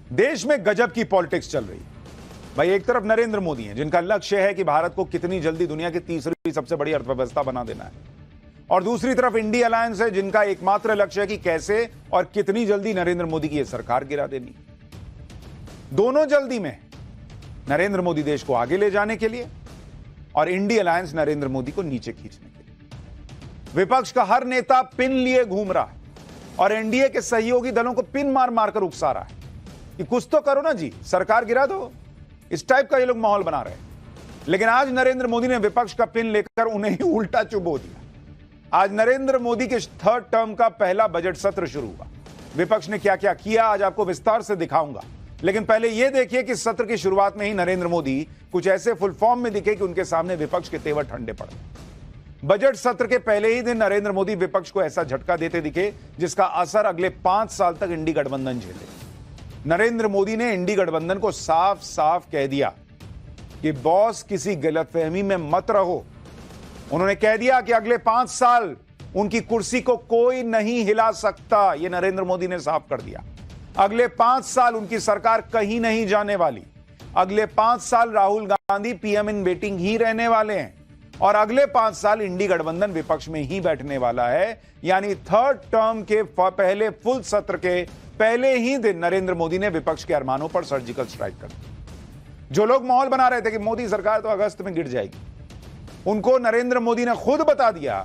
देश में गजब की पॉलिटिक्स चल रही है भाई। एक तरफ नरेंद्र मोदी हैं जिनका लक्ष्य है कि भारत को कितनी जल्दी दुनिया की तीसरी सबसे बड़ी अर्थव्यवस्था बना देना है, और दूसरी तरफ इंडिया अलायंस है जिनका एकमात्र लक्ष्य है कि कैसे और कितनी जल्दी नरेंद्र मोदी की यह सरकार गिरा देनी। दोनों जल्दी में, नरेंद्र मोदी देश को आगे ले जाने के लिए और इंडिया अलायंस नरेंद्र मोदी को नीचे खींचने के लिए। विपक्ष का हर नेता पिन लिए घूम रहा है और एनडीए के सहयोगी दलों को पिन मार मारकर उकसा रहा है कि कुछ तो करो ना जी, सरकार गिरा दो। इस टाइप का ये लोग माहौल बना रहे हैं। लेकिन आज नरेंद्र मोदी ने विपक्ष का पिन लेकर उन्हें ही उल्टा चुबो दिया। आज नरेंद्र मोदी के थर्ड टर्म का पहला बजट सत्र शुरू हुआ। विपक्ष ने क्या क्या किया आज आपको विस्तार से दिखाऊंगा, लेकिन पहले यह देखिए कि सत्र की शुरुआत में ही नरेंद्र मोदी कुछ ऐसे फुल फॉर्म में दिखे कि उनके सामने विपक्ष के तेवर ठंडे पड़ गए। बजट सत्र के पहले ही दिन नरेंद्र मोदी विपक्ष को ऐसा झटका देते दिखे जिसका असर अगले 5 साल तक इंडी गठबंधन झेले। नरेंद्र मोदी ने इंडी गठबंधन को साफ साफ कह दिया कि बॉस किसी गलतफहमी में मत रहो। उन्होंने कह दिया कि अगले 5 साल उनकी कुर्सी को कोई नहीं हिला सकता। यह नरेंद्र मोदी ने साफ कर दिया। अगले 5 साल उनकी सरकार कहीं नहीं जाने वाली। अगले 5 साल Rahul Gandhi PM in waiting ही रहने वाले हैं और अगले 5 साल इंडी गठबंधन विपक्ष में ही बैठने वाला है। यानी थर्ड टर्म के पहले फुल सत्र के पहले ही दिन नरेंद्र मोदी ने विपक्ष के अरमानों पर सर्जिकल स्ट्राइक कर दी। जो लोग माहौल बना रहे थे कि मोदी सरकार तो अगस्त में गिर जाएगी, उनको नरेंद्र मोदी ने खुद बता दिया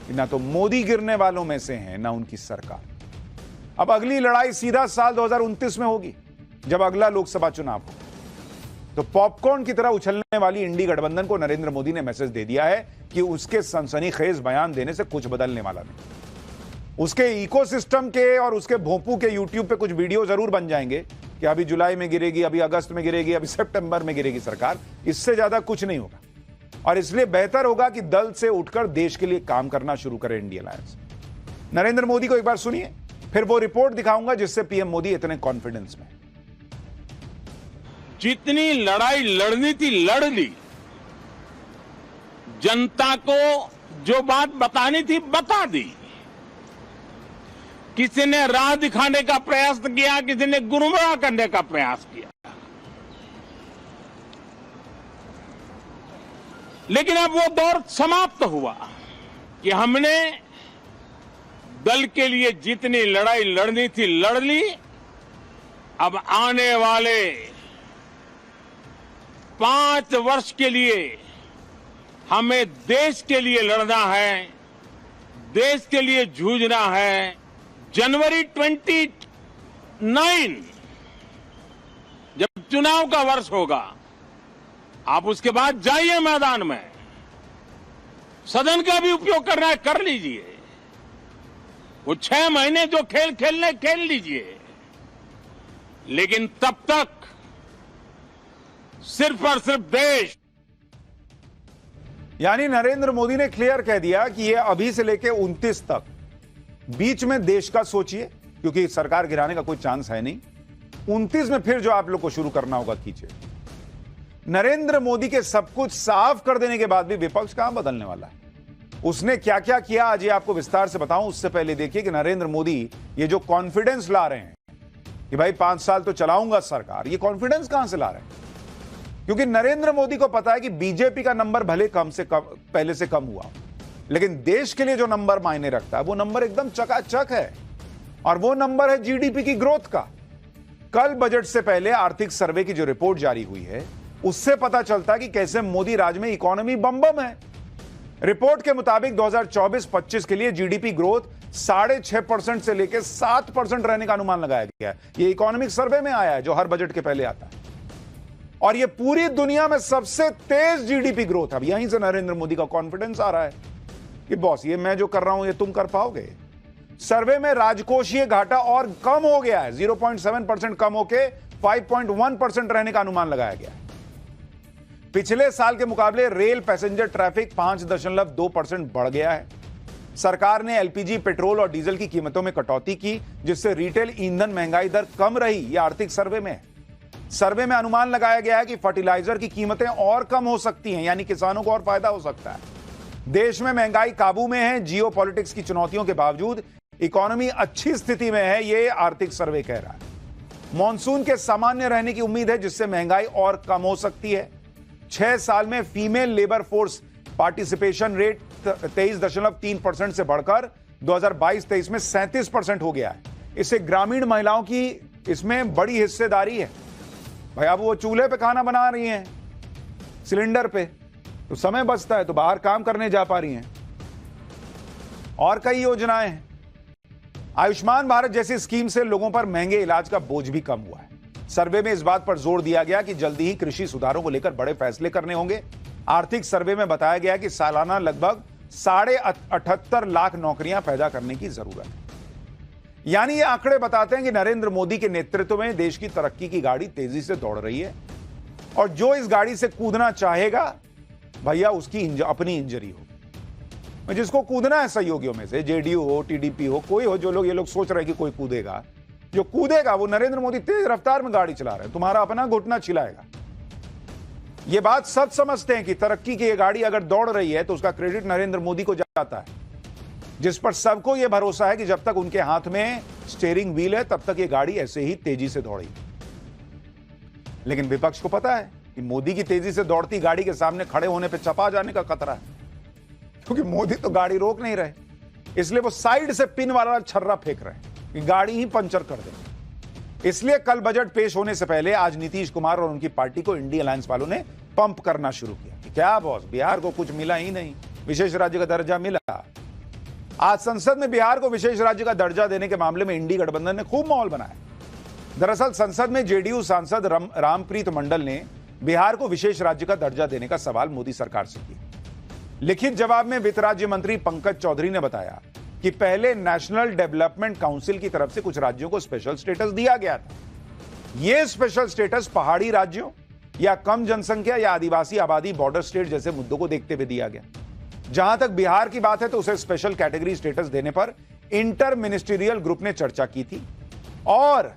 कि ना तो मोदी गिरने वालों में से हैं ना उनकी सरकार। अब अगली लड़ाई सीधा साल 2029 में होगी जब अगला लोकसभा चुनाव होगा। तो पॉपकॉर्न की तरह उछलने वाली इंडी गठबंधन को नरेंद्र मोदी ने मैसेज दे दिया है कि उसके सनसनीखेज बयान देने से कुछ बदलने वाला नहीं। उसके इकोसिस्टम के और उसके भोंपू के यूट्यूब पे कुछ वीडियो जरूर बन जाएंगे कि अभी जुलाई में गिरेगी, अभी अगस्त में गिरेगी, अभी सितंबर में गिरेगी सरकार। इससे ज्यादा कुछ नहीं होगा और इसलिए बेहतर होगा कि दल से उठकर देश के लिए काम करना शुरू करे इंडिया अलायंस। नरेंद्र मोदी को एक बार सुनिए, फिर वो रिपोर्ट दिखाऊंगा जिससे पीएम मोदी इतने कॉन्फिडेंस में। जितनी लड़ाई लड़नी थी लड़ ली। जनता को जो बात बतानी थी बता दी। किसी ने राह दिखाने का प्रयास किया, किसी ने गुमराह करने का प्रयास किया, लेकिन अब वो दौर समाप्त हुआ कि हमने दल के लिए जितनी लड़ाई लड़नी थी लड़ ली। अब आने वाले 5 वर्ष के लिए हमें देश के लिए लड़ना है, देश के लिए जूझना है। जनवरी 29 जब चुनाव का वर्ष होगा, आप उसके बाद जाइए मैदान में, सदन का भी उपयोग करना है कर लीजिए। वो 6 महीने जो खेल खेलने खेल लीजिए, लेकिन तब तक सिर्फ और सिर्फ देश। यानी नरेंद्र मोदी ने क्लियर कह दिया कि ये अभी से लेके 29 तक बीच में देश का सोचिए, क्योंकि सरकार गिराने का कोई चांस है नहीं। 29 में फिर जो आप लोग को शुरू करना होगा कीजिए। नरेंद्र मोदी के सब कुछ साफ कर देने के बाद भी विपक्ष कहां बदलने वाला है। उसने क्या क्या किया आज ये आपको विस्तार से बताऊं। उससे पहले देखिए कि नरेंद्र मोदी ये जो कॉन्फिडेंस ला रहे हैं कि भाई 5 साल तो चलाऊंगा सरकार, ये कॉन्फिडेंस कहां से ला रहे हैं। क्योंकि नरेंद्र मोदी को पता है कि बीजेपी का नंबर भले कम से कम पहले से कम हुआ, लेकिन देश के लिए जो नंबर मायने रखता है वो नंबर एकदम चकाचक है, और वो नंबर है जीडीपी की ग्रोथ का। कल बजट से पहले आर्थिक सर्वे की जो रिपोर्ट जारी हुई है उससे पता चलता है कि कैसे मोदी राज में इकोनॉमी बम बम है। रिपोर्ट के मुताबिक 2024-25 के लिए जीडीपी ग्रोथ 6.5% से लेकर 7% रहने का अनुमान लगाया गया है। यह इकोनॉमिक सर्वे में आया है जो हर बजट के पहले आता है, और यह पूरी दुनिया में सबसे तेज जीडीपी ग्रोथ है। यहीं से नरेंद्र मोदी का कॉन्फिडेंस आ रहा है कि बॉस ये मैं जो कर रहा हूं ये तुम कर पाओगे। सर्वे में राजकोषीय घाटा और कम हो गया है, 0.7% कम होकर 5.1% रहने का अनुमान लगाया गया है। पिछले साल के मुकाबले रेल पैसेंजर ट्रैफिक 5.2% बढ़ गया है। सरकार ने एलपीजी, पेट्रोल और डीजल की कीमतों में कटौती की, जिससे रिटेल ईंधन महंगाई दर कम रही। यह आर्थिक सर्वे में है। सर्वे में अनुमान लगाया गया है कि फर्टिलाइजर की कीमतें और कम हो सकती हैं, यानी किसानों को और फायदा हो सकता है। देश में महंगाई काबू में है। जियो पॉलिटिक्स की चुनौतियों के बावजूद इकोनॉमी अच्छी स्थिति में है, यह आर्थिक सर्वे कह रहा है। मॉनसून के सामान्य रहने की उम्मीद है, जिससे महंगाई और कम हो सकती है। 6 साल में female labour force participation rate 23.3% से बढ़कर 2022-23 में 37% हो गया है। इससे ग्रामीण महिलाओं की इसमें बड़ी हिस्सेदारी है। भाई अब वो चूल्हे पे खाना बना रही हैं, सिलेंडर पे, तो समय बचता है, तो बाहर काम करने जा पा रही हैं। और कई योजनाएं हैं। आयुष्मान भारत जैसी स्कीम से लोगों पर महंगे इलाज का बोझ भी कम हुआ है। सर्वे में इस बात पर जोर दिया गया कि जल्दी ही कृषि सुधारों को लेकर बड़े फैसले करने होंगे। आर्थिक सर्वे में बताया गया कि सालाना लगभग 78.5 लाख नौकरियां पैदा करने की जरूरत है। यानी ये आंकड़े बताते हैं कि नरेंद्र मोदी के नेतृत्व में देश की तरक्की की गाड़ी तेजी से दौड़ रही है, और जो इस गाड़ी से कूदना चाहेगा भैया उसकी अपनी इंजरी हो। जिसको कूदना है सहयोगियों में से, जेडीयू हो, टीडीपी हो, कोई हो, जो लोग ये लोग सोच रहे हैं कि कोई कूदेगा, जो कूदेगा वो नरेंद्र मोदी तेज रफ्तार में गाड़ी चला रहे हैं, तुम्हारा अपना घुटना छिलाएगा। ये बात सब समझते हैं कि तरक्की की ये गाड़ी अगर दौड़ रही है तो उसका क्रेडिट नरेंद्र मोदी को जाता है, जिस पर सबको यह भरोसा है कि जब तक उनके हाथ में स्टीयरिंग व्हील है तब तक ये गाड़ी ऐसे ही तेजी से दौड़ेगी। लेकिन विपक्ष को पता है कि मोदी की तेजी से दौड़ती गाड़ी के सामने खड़े होने पर चपा जाने का खतरा है, क्योंकि मोदी तो गाड़ी रोक नहीं रहे। इसलिए वो साइड से पिन वाला छर्रा फेंक रहे हैं कि गाड़ी ही पंचर कर दे। इसलिए कल बजट पेश होने से पहले आज नीतीश कुमार और उनकी पार्टी को इंडिया अलायंस वालों ने पंप करना शुरू किया कि क्या बॉस, बिहार को कुछ मिला ही नहीं, विशेष राज्य का दर्जा मिला। आज संसद में बिहार को विशेष राज्य का दर्जा देने के मामले में इंडी गठबंधन ने खूब माहौल बनाया। दरअसल संसद में जेडीयू सांसद रामप्रीत मंडल ने बिहार को विशेष राज्य का दर्जा देने का सवाल मोदी सरकार से किया। लिखित जवाब में वित्त राज्य मंत्री पंकज चौधरी ने बताया कि पहले नेशनल डेवलपमेंट काउंसिल की तरफ से कुछ राज्यों को स्पेशल स्टेटस दिया गया था। यह स्पेशल स्टेटस पहाड़ी राज्यों या कम जनसंख्या या आदिवासी आबादी बॉर्डर स्टेट जैसे मुद्दों को देखते हुए दिया गया। जहां तक बिहार की बात है तो उसे स्पेशल कैटेगरी स्टेटस देने पर इंटर मिनिस्ट्रियल ग्रुप ने चर्चा की थी और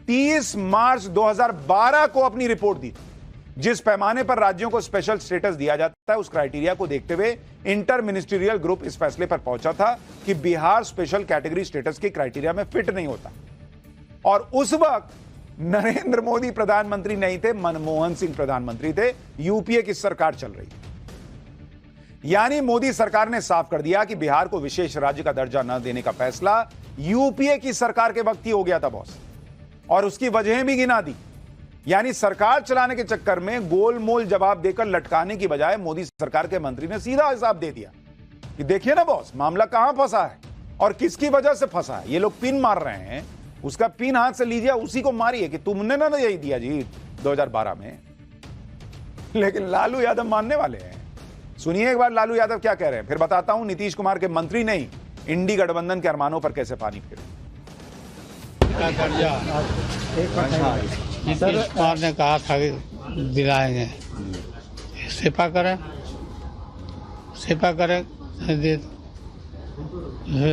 30 मार्च 2012 को अपनी रिपोर्ट दी थी। जिस पैमाने पर राज्यों को स्पेशल स्टेटस दिया जाता है उस क्राइटेरिया को देखते हुए इंटर मिनिस्ट्रियल ग्रुप इस फैसले पर पहुंचा था कि बिहार स्पेशल कैटेगरी स्टेटस के क्राइटेरिया में फिट नहीं होता। और उस वक्त नरेंद्र मोदी प्रधानमंत्री नहीं थे, मनमोहन सिंह प्रधानमंत्री थे, यूपीए की सरकार चल रही थी। यानी मोदी सरकार ने साफ कर दिया कि बिहार को विशेष राज्य का दर्जा न देने का फैसला यूपीए की सरकार के वक्त ही हो गया था बॉस, और उसकी वजहें भी गिना दी। यानी सरकार चलाने के चक्कर में गोलमोल जवाब देकर लटकाने की बजाय मोदी सरकार के मंत्री ने सीधा हिसाब दे दिया कि देखिए ना बॉस, मामला कहां फंसा है और किसकी वजह से फंसा है। ये लोग पिन मार रहे हैं, उसका पिन हाथ से लीजिए, उसी को मारिए कि तुमने ना यही दिया जी 2012 में। लेकिन लालू यादव मानने वाले हैं। सुनिए एक बार लालू यादव क्या कह रहे हैं, फिर बताता हूं नीतीश कुमार के मंत्री नहीं इंडी गठबंधन के अरमानों पर कैसे पानी फिरे। नीतीश कुमार ने कहा था कि दिलाएंगे, सेपा करें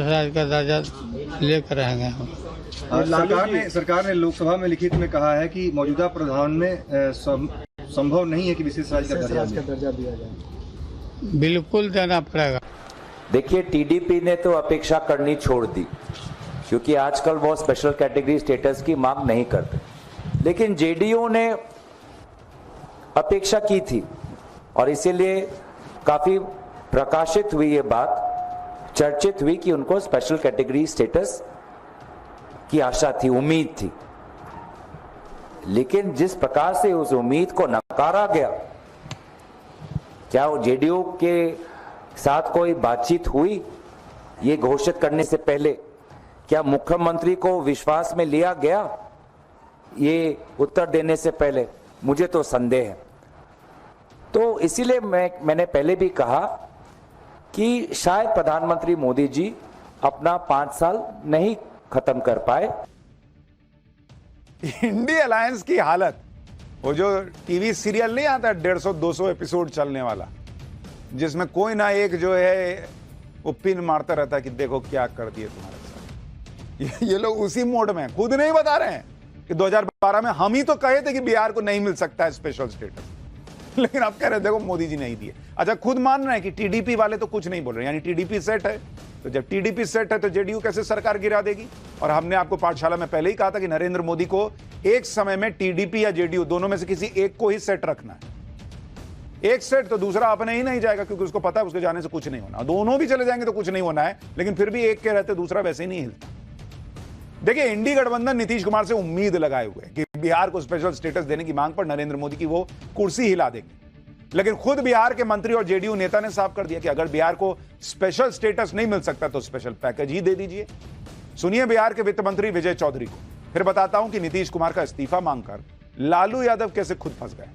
राज्य का दर्जा लेकर रहेंगे हम। सरकार ने लोकसभा में लिखित में कहा है कि मौजूदा प्रावधान में संभव नहीं है कि विशेष राज्य का दर्जा दिया जाए। बिल्कुल देना पड़ेगा। देखिए, टीडीपी ने तो अपेक्षा करनी छोड़ दी, क्योंकि आजकल वो स्पेशल कैटेगरी स्टेटस की मांग नहीं करते, लेकिन जेडीयू ने अपेक्षा की थी और इसीलिए काफी प्रकाशित हुई ये बात, चर्चित हुई कि उनको स्पेशल कैटेगरी स्टेटस की आशा थी, उम्मीद थी। लेकिन जिस प्रकार से उस उम्मीद को नकारा गया, क्या वो जेडीयू के साथ कोई बातचीत हुई ये घोषित करने से पहले? क्या मुख्यमंत्री को विश्वास में लिया गया ये उत्तर देने से पहले? मुझे तो संदेह है। तो इसीलिए मैंने पहले भी कहा कि शायद प्रधानमंत्री मोदी जी अपना 5 साल नहीं खत्म कर पाए। इंडिया अलायंस की हालत, वो जो टीवी सीरियल नहीं आता 150-200 एपिसोड चलने वाला, जिसमें कोई ना एक जो है वो पिन मारता रहता है कि देखो क्या कर दिए तुम्हारे साथ। ये लोग उसी मोड में खुद नहीं बता रहे हैं कि 2012 में हम ही तो कहे थे कि बिहार को नहीं मिल सकता है स्पेशल स्टेटस, लेकिन आप कह रहे देखो मोदी जी नहीं दिए। अच्छा, खुद मान रहे हैं कि टीडीपी वाले तो कुछ नहीं बोल रहे, यानी टीडीपी सेट है। तो जब टीडीपी सेट है तो जेडीयू कैसे सरकार गिरा देगी? और हमने आपको पाठशाला में पहले ही कहा था कि नरेंद्र मोदी को एक समय में टीडीपी या जेडीयू दोनों में से किसी एक को ही सेट रखना है। एक सेट तो दूसरा अपने ही नहीं जाएगा, क्योंकि उसको पता है उसके जाने से कुछ नहीं होना। दोनों भी चले जाएंगे तो कुछ नहीं होना है, लेकिन फिर भी एक के रहते दूसरा वैसे ही नहीं हिलता। देखिए, इंडी गठबंधन नीतीश कुमार से उम्मीद लगाए हुए कि बिहार को स्पेशल स्टेटस देने की मांग पर नरेंद्र मोदी की वो कुर्सी हिला देंगे, लेकिन खुद बिहार के मंत्री और जेडीयू नेता ने साफ कर दिया कि अगर बिहार को स्पेशल स्टेटस नहीं मिल सकता तो स्पेशल पैकेज ही दे दीजिए। सुनिए बिहार के वित्त मंत्री विजय चौधरी को, फिर बताता हूं कि नीतीश कुमार का इस्तीफा मांगकर लालू यादव कैसे खुद फंस गए।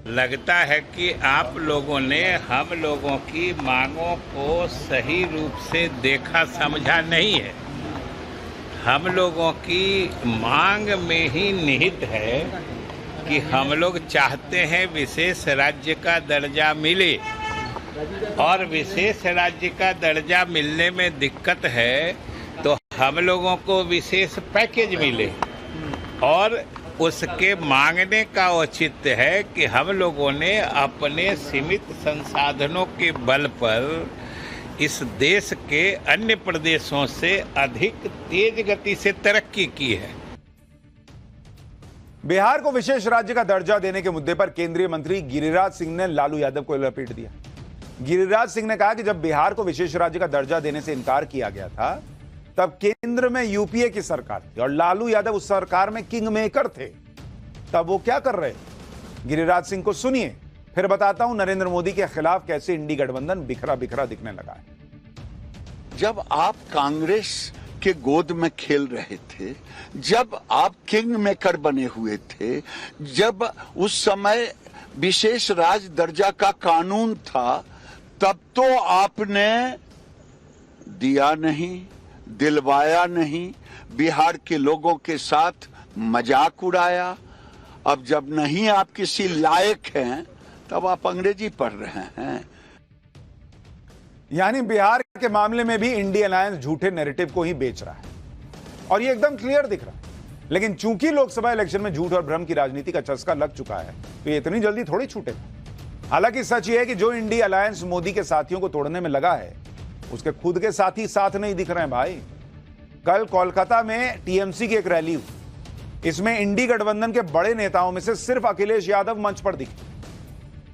लगता है कि आप लोगों ने हम लोगों की मांगों को सही रूप से देखा समझा नहीं है। हम लोगों की मांग में ही निहित है कि हम लोग चाहते हैं विशेष राज्य का दर्जा मिले, और विशेष राज्य का दर्जा मिलने में दिक्कत है तो हम लोगों को विशेष पैकेज मिले, और उसके मांगने का औचित्य है कि हम लोगों ने अपने सीमित संसाधनों के बल पर इस देश के अन्य प्रदेशों से अधिक तेज गति से तरक्की की है। बिहार को विशेष राज्य का दर्जा देने के मुद्दे पर केंद्रीय मंत्री गिरिराज सिंह ने लालू यादव को लपेट दिया। गिरिराज सिंह ने कहा कि जब बिहार को विशेष राज्य का दर्जा देने से इनकार किया गया था तब केंद्र में यूपीए की सरकार थी और लालू यादव उस सरकार में किंग मेकर थे। तब वो क्या कर रहे? गिरिराज सिंह को सुनिए, फिर बताता हूं नरेंद्र मोदी के खिलाफ कैसे इंडी गठबंधन बिखरा बिखरा दिखने लगा है। जब आप कांग्रेस के गोद में खेल रहे थे, जब आप किंग मेकर बने हुए थे, जब उस समय विशेष राज दर्जा का कानून था, तब तो आपने दिया नहीं, दिलवाया नहीं, बिहार के लोगों के साथ मजाक उड़ाया। अब जब नहीं आप किसी लायक हैं तब आप अंग्रेजी पढ़ रहे हैं। यानी बिहार के मामले में भी इंडी अलायंस झूठे नैरेटिव को ही बेच रहा है और ये एकदम क्लियर दिख रहा है। लेकिन चूंकि लोकसभा इलेक्शन में झूठ और भ्रम की राजनीति का चस्का लग चुका है तो ये इतनी जल्दी थोड़ी छूटेगा। हालांकि सच ये है कि जो इंडी अलायंस मोदी के साथियों को तोड़ने में लगा है उसके खुद के साथी साथ नहीं दिख रहे हैं भाई। कल कोलकाता में टीएमसी की एक रैली हुई, इसमें इंडी गठबंधन के बड़े नेताओं में से सिर्फ अखिलेश यादव मंच पर दिखे।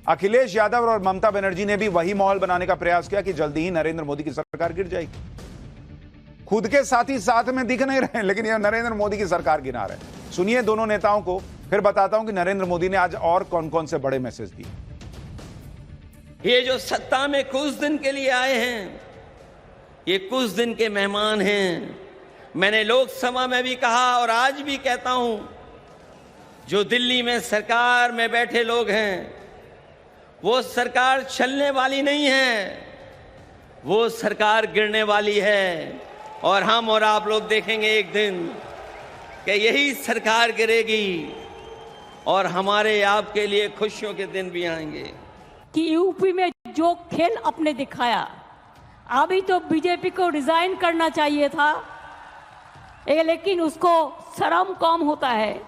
अखिलेश यादव और ममता बनर्जी ने भी वही माहौल बनाने का प्रयास किया कि जल्दी ही नरेंद्र मोदी की सरकार गिर जाएगी। खुद के साथी साथ में दिख नहीं रहे लेकिन यह नरेंद्र मोदी की सरकार गिरा रहे। सुनिए दोनों नेताओं को, फिर बताता हूं कि नरेंद्र मोदी ने आज और कौन कौन से बड़े मैसेज दिए। ये जो सत्ता में कुछ दिन के लिए आए हैं, ये कुछ दिन के मेहमान हैं। मैंने लोकसभा में भी कहा और आज भी कहता हूं, जो दिल्ली में सरकार में बैठे लोग हैं वो सरकार चलने वाली नहीं है, वो सरकार गिरने वाली है। और हम और आप लोग देखेंगे एक दिन कि यही सरकार गिरेगी और हमारे आपके लिए खुशियों के दिन भी आएंगे। कि यूपी में जो खेल आपने दिखाया, अभी तो बीजेपी को रिजाइन करना चाहिए था, लेकिन उसको शर्म कम होता है।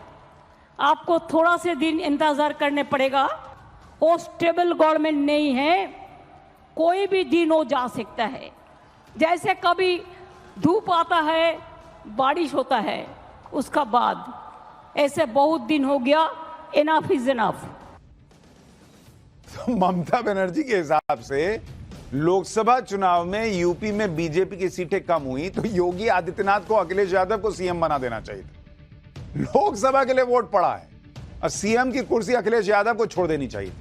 आपको थोड़ा से दिन इंतजार करने पड़ेगा। वो स्टेबल गवर्नमेंट नहीं है, कोई भी दिन हो जा सकता है। जैसे कभी धूप आता है, बारिश होता है, उसका बाद ऐसे बहुत दिन हो गया। Enough is enough. Mamata Banerjee के हिसाब से लोकसभा चुनाव में यूपी में बीजेपी की सीटें कम हुई तो योगी आदित्यनाथ को अखिलेश यादव को सीएम बना देना चाहिए था। लोकसभा के लिए वोट पड़ा है और सीएम की कुर्सी अखिलेश यादव को छोड़ देनी चाहिए।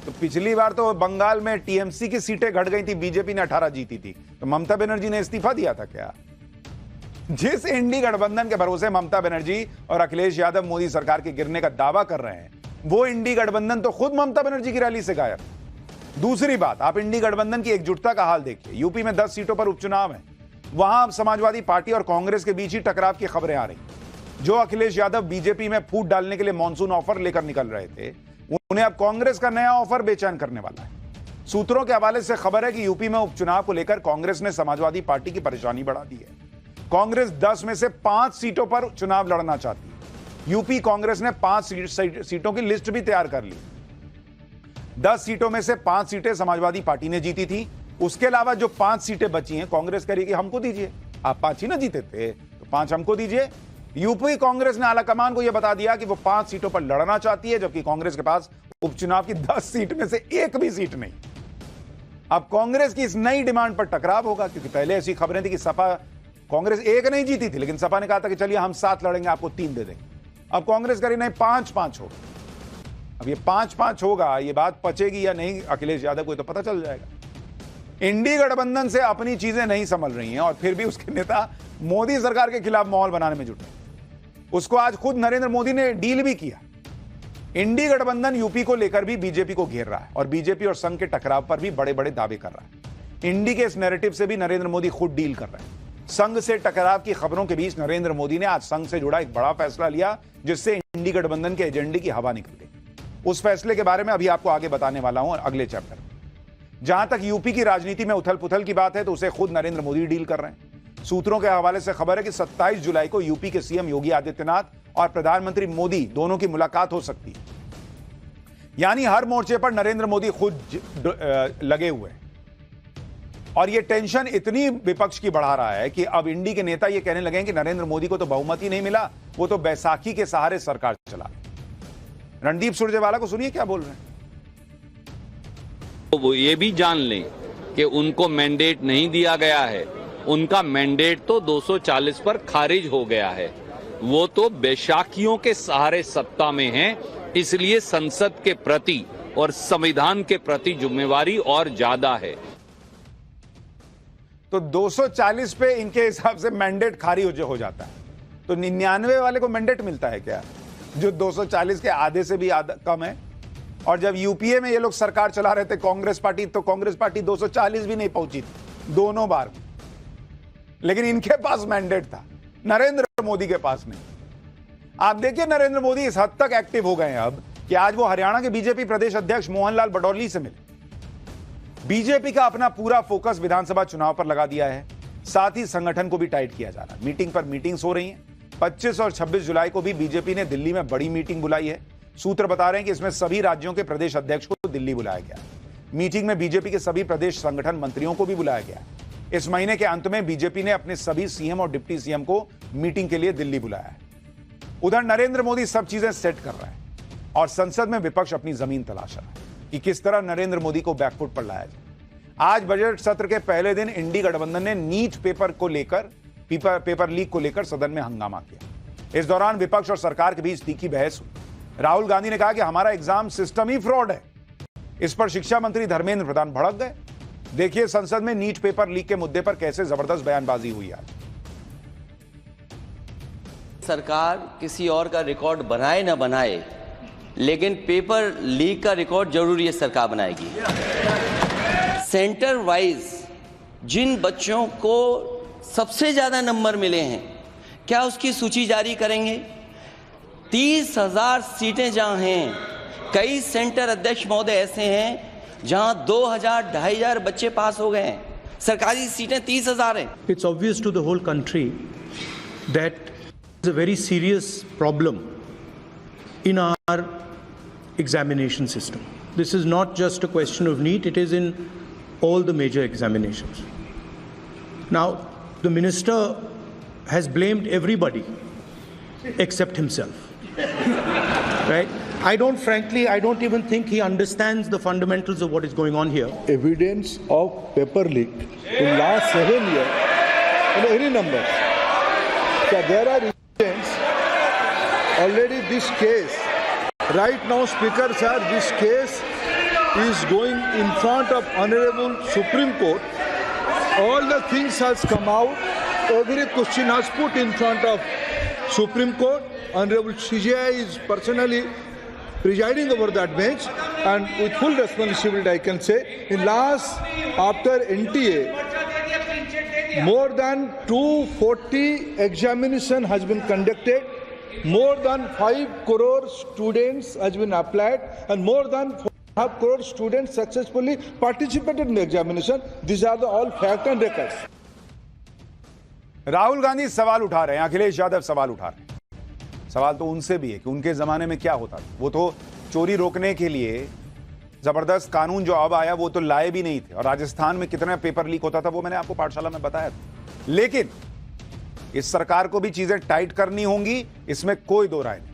तो पिछली बार तो बंगाल में टीएमसी की सीटें घट गई थी, बीजेपी ने 18 जीती थी, तो ममता बनर्जी ने इस्तीफा दिया था क्या? जिस इंडी गठबंधन के भरोसे ममता बनर्जी और अखिलेश यादव मोदी सरकार के गिरने का दावा कर रहे हैं, वो इंडी गठबंधन तो खुद ममता बनर्जी की रैली से गायब। दूसरी बात, आप इंडी गठबंधन की एकजुटता का हाल देखिए। यूपी में 10 सीटों पर उपचुनाव है, वहां समाजवादी पार्टी और कांग्रेस के बीच ही टकराव की खबरें आ रही। जो अखिलेश यादव बीजेपी में फूट डालने के लिए मॉनसून ऑफर लेकर निकल रहे थे, उन्हें अब कांग्रेस का नया ऑफर बेचैन करने वाला है। सूत्रों के हवाले से खबर है कि यूपी में उपचुनाव को लेकर कांग्रेस ने समाजवादी पार्टी की परेशानी बढ़ा दी है। कांग्रेस 10 में से 5 सीटों पर चुनाव लड़ना चाहती है। यूपी कांग्रेस ने 5 सीटों की लिस्ट भी तैयार कर ली। 10 सीटों में से 5 सीटें समाजवादी पार्टी ने जीती थी। उसके अलावा जो 5 सीटें बची हैं, कांग्रेस करेगी हमको दीजिए। आप 5 ही ना जीते थे तो 5 हमको दीजिए। यूपी कांग्रेस ने आलाकमान को यह बता दिया कि वो 5 सीटों पर लड़ना चाहती है, जबकि कांग्रेस के पास उपचुनाव की 10 सीट में से एक भी सीट नहीं। अब कांग्रेस की इस नई डिमांड पर टकराव होगा, क्योंकि पहले ऐसी खबरें थी कि सपा कांग्रेस एक नहीं जीती थी, लेकिन सपा ने कहा था कि चलिए हम 7 लड़ेंगे, आपको 3 दे देंगे। अब कांग्रेस कह रही नहीं 5-5 होगा। अब ये 5-5 होगा, ये बात पचेगी या नहीं अखिलेश यादव को तो पता चल जाएगा। इंडी गठबंधन से अपनी चीजें नहीं संभल रही हैं और फिर भी उसके नेता मोदी सरकार के खिलाफ माहौल बनाने में जुटे। उसको आज खुद नरेंद्र मोदी ने डील भी किया। इंडी गठबंधन यूपी को लेकर भी बीजेपी को घेर रहा है और बीजेपी और संघ के टकराव पर भी बड़े बड़े दावे कर रहा है। इंडी के इस नैरेटिव से भी नरेंद्र मोदी खुद डील कर रहे हैं। संघ से टकराव की खबरों के बीच नरेंद्र मोदी ने आज संघ से जुड़ा एक बड़ा फैसला लिया, जिससे इंडी गठबंधन के एजेंडे की हवा निकल गई। उस फैसले के बारे में अभी आपको आगे बताने वाला हूं अगले चैप्टर में। जहां तक यूपी की राजनीति में उथल पुथल की बात है, तो उसे खुद नरेंद्र मोदी डील कर रहे हैं। सूत्रों के हवाले से खबर है कि 27 जुलाई को यूपी के सीएम योगी आदित्यनाथ और प्रधानमंत्री मोदी दोनों की मुलाकात हो सकती है। यानी हर मोर्चे पर नरेंद्र मोदी खुद लगे हुए हैं और यह टेंशन इतनी विपक्ष की बढ़ा रहा है कि अब इंडी के नेता यह कहने लगे हैं कि नरेंद्र मोदी को तो बहुमत ही नहीं मिला, वो तो बैसाखी के सहारे सरकार चला। रणदीप सुरजेवाला को सुनिए क्या बोल रहे हैं। तो वो ये भी जान लें कि उनको मैंडेट नहीं दिया गया है, उनका मैंडेट तो 240 पर खारिज हो गया है। वो तो बैसाखियों के सहारे सत्ता में हैं, इसलिए संसद के प्रति और संविधान के प्रति जिम्मेवारी और ज्यादा है। तो 240 पे इनके हिसाब से मैंडेट खारिज हो जाता है, तो 99 वाले को मैंडेट मिलता है क्या, जो 240 के आधे से भी कम है। और जब यूपीए में ये लोग सरकार चला रहे थे कांग्रेस पार्टी, तो कांग्रेस पार्टी 240 भी नहीं पहुंची थी दोनों बार, लेकिन इनके पास मैंडेट था, नरेंद्र मोदी के पास नहीं। आप देखिए नरेंद्र मोदी इस हद तक एक्टिव हो गए हैं अब कि आज वो हरियाणा के बीजेपी प्रदेश अध्यक्ष मोहनलाल बडौली से मिले। बीजेपी का अपना पूरा फोकस विधानसभा चुनाव पर लगा दिया है, साथ ही संगठन को भी टाइट किया जा रहा है। मीटिंग पर मीटिंग्स हो रही हैं। 25 और 26 जुलाई को भी बीजेपी ने दिल्ली में बड़ी मीटिंग बुलाई है। सूत्र बता रहे हैं कि इसमें सभी राज्यों के प्रदेश अध्यक्ष को दिल्ली बुलाया गया। मीटिंग में बीजेपी के सभी प्रदेश संगठन मंत्रियों को भी बुलाया गया। इस महीने के अंत में बीजेपी ने अपने सभी सीएम और डिप्टी सीएम को मीटिंग के लिए दिल्ली बुलाया है। उधर नरेंद्र मोदी सब चीजें सेट कर रहे हैं और संसद में विपक्ष अपनी जमीन तलाश रहा है कि किस तरह नरेंद्र मोदी को बैकफुट पर लाया जाए। आज बजट सत्र के पहले दिन इंडी गठबंधन ने नीट पेपर लीक को लेकर सदन में हंगामा किया। इस दौरान विपक्ष और सरकार के बीच तीखी बहस हुई। राहुल गांधी ने कहा कि हमारा एग्जाम सिस्टम ही फ्रॉड है। इस पर शिक्षा मंत्री धर्मेंद्र प्रधान भड़क गए। देखिए संसद में नीट पेपर लीक के मुद्दे पर कैसे जबरदस्त बयानबाजी हुई आज। सरकार किसी और का रिकॉर्ड बनाए ना बनाए, लेकिन पेपर लीक का रिकॉर्ड जरूर ये सरकार बनाएगी। सेंटर वाइज जिन बच्चों को सबसे ज्यादा नंबर मिले हैं, क्या उसकी सूची जारी करेंगे? 30,000 सीटें जहां हैं, कई सेंटर अध्यक्ष महोदय ऐसे हैं जहां 2,000, 2,500 बच्चे पास हो गए हैं। सरकारी सीटें 30,000 हैं। It's obvious to the whole country that it's a very serious problem in our examination system. This is not just a question of NEET, it is in all the major examinations. Now, the minister has blamed everybody except himself. Right? I don't even think he understands the fundamentals of what is going on here. Evidence of paper leak in last 7 years, any numbers. So there are evidence already. This case right now, Speaker sir, this case is going in front of Honorable Supreme Court. All the things has come out. Every question has put in front of Supreme Court. Honorable CJI is personally presiding over that bench, and with full responsibility I can say, in last, after NTA, more than 240 examination has been conducted, more than 5 crore students has been applied, and more than 4.5 crore students successfully participated in the examination. These are the all fact and records. Rahul Gandhi सवाल उठा रहे हैं, अखिलेश यादव सवाल उठा रहे हैं। सवाल तो उनसे भी है कि उनके जमाने में क्या होता था। वो तो चोरी रोकने के लिए जबरदस्त कानून जो अब आया वो तो लाए भी नहीं थे, और राजस्थान में कितना पेपर लीक होता था वो मैंने आपको पाठशाला में बताया था। लेकिन इस सरकार को भी चीजें टाइट करनी होंगी, इसमें कोई दो राय नहीं।